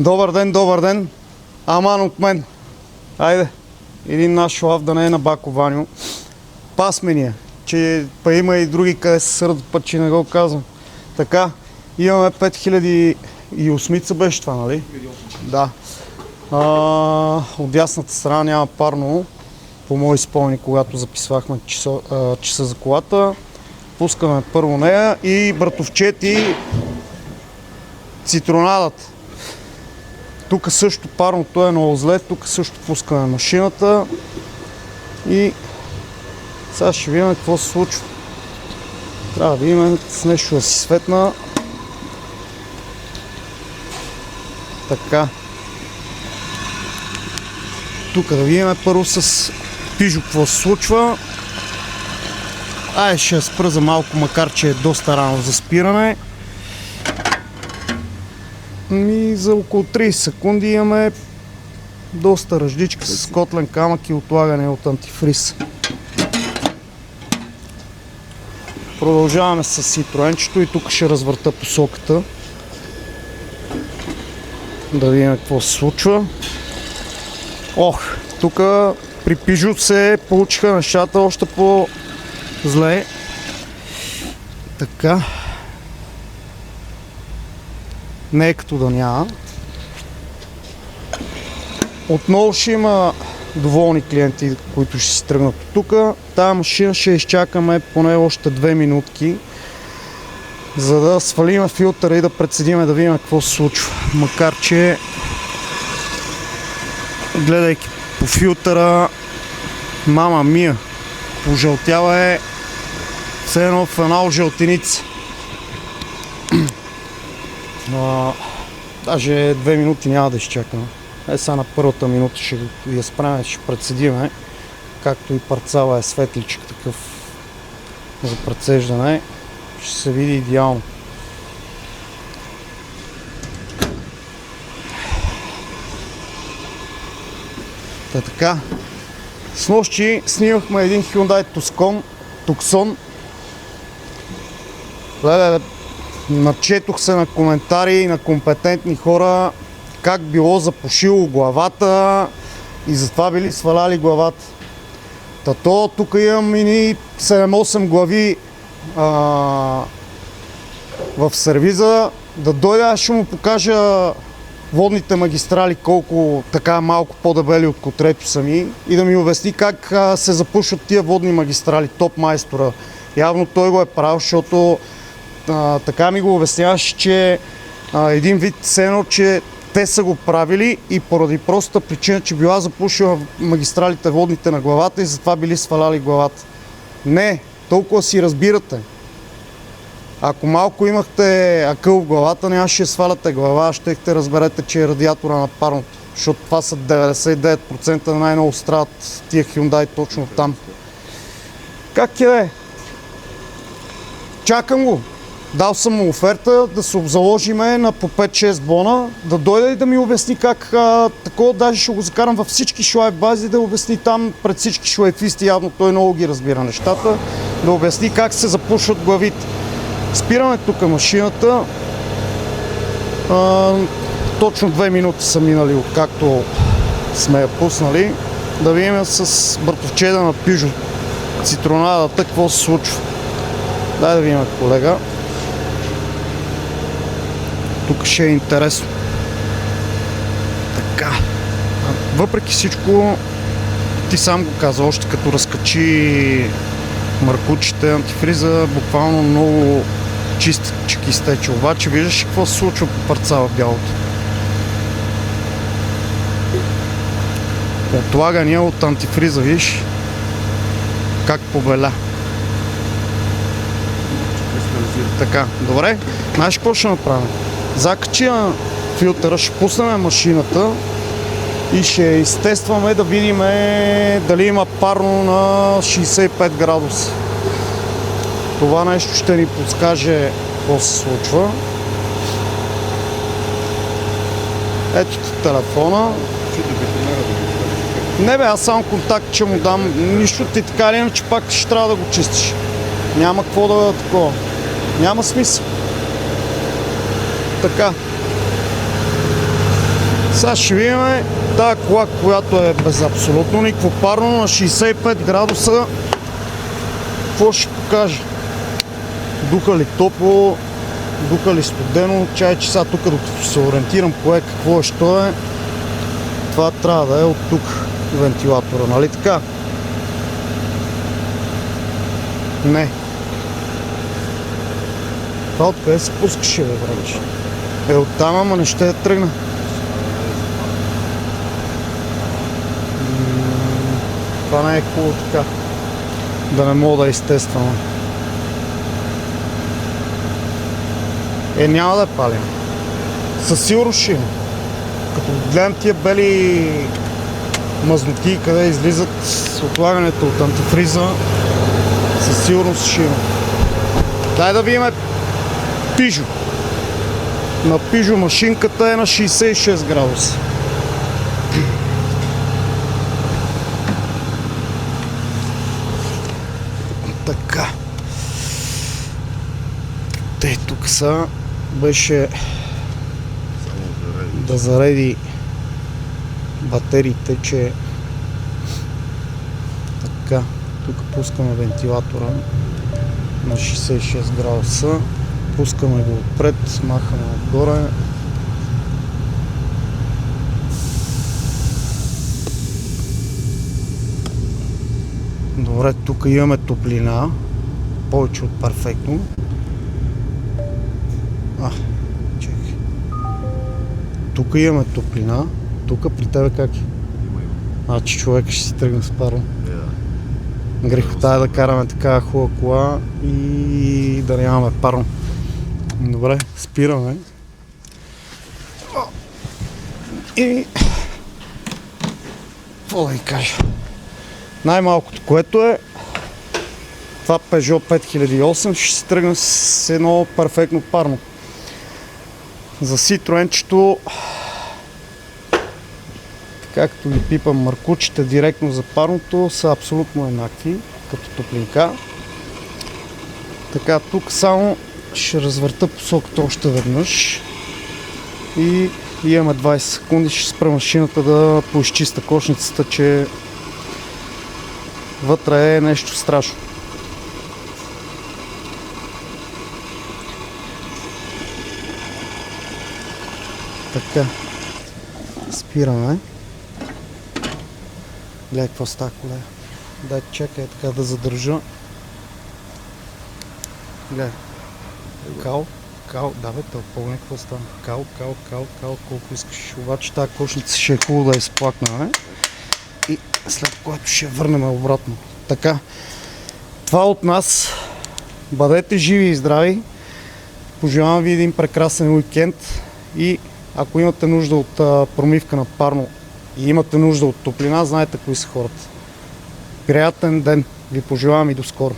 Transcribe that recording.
Добър ден. Аман от мен. Айде, един наш лав да не е на Бако Ваню. Пасмения, че па има и други къде се сърдат, път че не го казвам. Така, имаме 5008 беше това, нали? Да. От дясната страна няма парно, по мои спомени, когато записвахме часа за колата. Пускаме първо нея и братовчети цитронадата. Тук също парното е много зле, тук също пускаме машината и сега ще видим какво се случва. Трябва да видим с нещо да си светна. Така. Тук да видим първо с Пижо какво се случва. Ще я спра за малко, макар че е доста рано за спиране. И за около 30 секунди имаме доста ръждичка с котлен камък и отлагане от антифриз. Продължаваме с Ситроенчето и тук ще развърта посоката. Да видим какво се случва. Тук при Peugeot се получиха нещата още по-зле. Така. Не е като да няма. Отново ще има доволни клиенти, които ще си тръгнат от тук. Тая машина ще изчакаме поне още 2 минутки, за да свалим филтъра и да прецедим да видим какво се случва. Макар че, гледайки по филтъра, мама мия, пожълтява е все едно в една жълтеница. Даже 2 минути няма да изчакаме. Сега на първата минута ще я спрем, ще прецедиме. Както и парцала е светличък такъв за прецеждане. Ще се види идеално. Така. Снощи снимахме един Hyundai Tucson. Начетох се на коментари и на компетентни хора как било запушило главата и затова били сваляли главата. Тук имам и 7-8 глави в сервиза. Да дойда, аз ще му покажа водните магистрали колко така малко по-дебели от котрето са ми и да ми обясни как се запушват тия водни магистрали, топ майстора. Явно той го е правил, защото така ми го обясняваше, че един вид сено, че те са го правили и поради простата причина, че била запушила магистралите водните на главата и затова били сваляли главата. Не, толкова си разбирате. Ако малко имахте акъл в главата, нямаше да сваляте глава, щехте разберете, че е радиатора на парното. Защото това са 99% най-много страдат тия Hyundai точно там. Как е? Чакам го. Дал съм му оферта да се обзаложиме на по 5-6 бона, да дойде и да ми обясни как такова, даже ще го закарам във всички шлайф бази, да обясни там пред всички шлайфисти, явно той много ги разбира нещата, да обясни как се запушват главите. Спираме тук машината, точно 2 минути са минали откакто сме я пуснали, да видим с братовчеда на Peugeot цитронадата какво се случва. Дай да видим, колега. Тук ще е интересно. Така. Въпреки всичко, ти сам го каза, още като разкачи маркучите, антифриза, буквално много чистички изтече. Обаче виждаш какво се случва по парцала в бялото. Отлагания от антифриза, виж как побеля. Така, добре. Знаеш какво ще направим? Закачи филтъра, ще пуснем машината и ще изтестваме да видим дали има парно на 65 градуса. Това нещо ще ни подскаже какво се случва. Ето телефона. Не бе, аз само контакт ще му дам. Нищо ти така или иначе пак ще трябва да го чистиш. Няма какво да е такова. Няма смисъл. Така. Сега ще видим тази кола, която е без абсолютно никакво парно на 65 градуса. Какво ще покаже? Духа ли топло, духа ли студено, чай, че сега тук докато се ориентирам кое какво е, що е. Това трябва да е от тук вентилатора, нали така? Не. Това откъде се пускаше, бе, бранче? Оттам, ама не ще тръгна. Това не е хубаво така. Да не мога да изтествам. Няма да палим. Със сигурност ще има. Като гледам тия бели мазноти, къде излизат с отлагането от антифриза, със сигурност ще има. Дай да видим Пижо. На Пижо машинката е на 66 градуса. Така. Те тук са. Беше да зареди батериите, че така. Тук пускаме вентилатора на 66 градуса. Пускаме го отпред, махаме отгоре. Добре, тук имаме топлина. Повече от перфектно. Чекай. Тук имаме топлина. Тук при тебе как е? Значи човек ще си тръгне с паро. Грехота е да караме такава хубава кола и да нямаме парно. Добре, спираме. И какво да ви кажа? Най-малкото, което е това Peugeot 5008 ще се тръгне с едно перфектно парно. За Citroenчето, както ви пипам маркучите директно за парното, са абсолютно еднакви като топлинка. Така, тук само ще развърта посоката още веднъж и имаме 20 секунди, ще спра машината да поизчиста кошницата, че вътре е нещо страшно. Така, спираме. Гледай какво става, колега. Дай чакай така да задържа. Гледай. Кал, да бе, тълпълне какво става. Кал, колко искаш. Обаче тази кошница ще е хубаво да изплакнаме. И след което ще върнем обратно. Така, това от нас. Бъдете живи и здрави. Пожелавам ви един прекрасен уикенд и ако имате нужда от промивка на парно и имате нужда от топлина, знаете кои са хората. Приятен ден! Ви пожелавам и до скоро!